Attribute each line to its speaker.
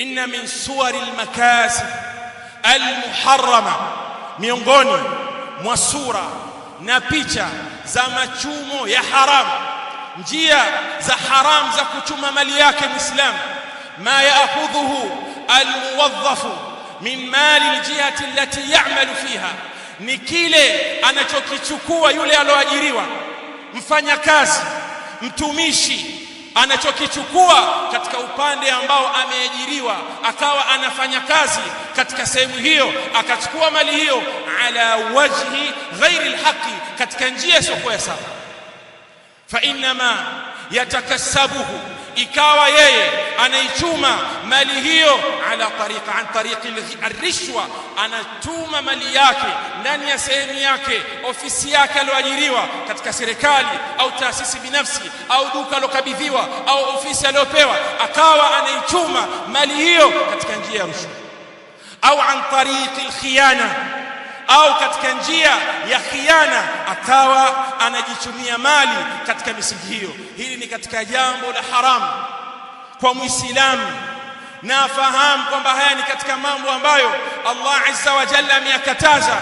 Speaker 1: inna min suwaril makasib almuharrama, miongoni mwa sura na picha za machumo ya haramu, njia za haram za kuchuma mali yake Muislamu, ma yaakhudhuhu almuwadhafu min mali aljihati allati ya'malu fiha, ni kile anachokichukua yule aloajiriwa, mfanyakazi, mtumishi, anachokichukua katika upande ambao ameajiriwa, akawa anafanya kazi katika sehemu hiyo, akachukua mali hiyo ala wajhi ghairi alhaqi, katika njia isiyokuwa sawa. Fa inma yatakassabuhu, ikawa yeye anaichuma mali hiyo ala tariqa, an tariqi ar-rishwa, anatuma mali yake ndani ya sehemu yake, ofisi yake aliyoajiriwa katika serikali au taasisi binafsi au duka alokabidhiwa au ofisi aliyopewa, akawa anaichuma mali hiyo katika njia ya rushwa, au an tariqi al-khiyana, au katika njia ya khiana, akawa anajichumia mali katika misingi hiyo. Hili ni katika jambo la haramu kwa Muislamu, na fahamu kwamba haya ni katika mambo ambayo Allah Azza wa Jalla ameyakataza.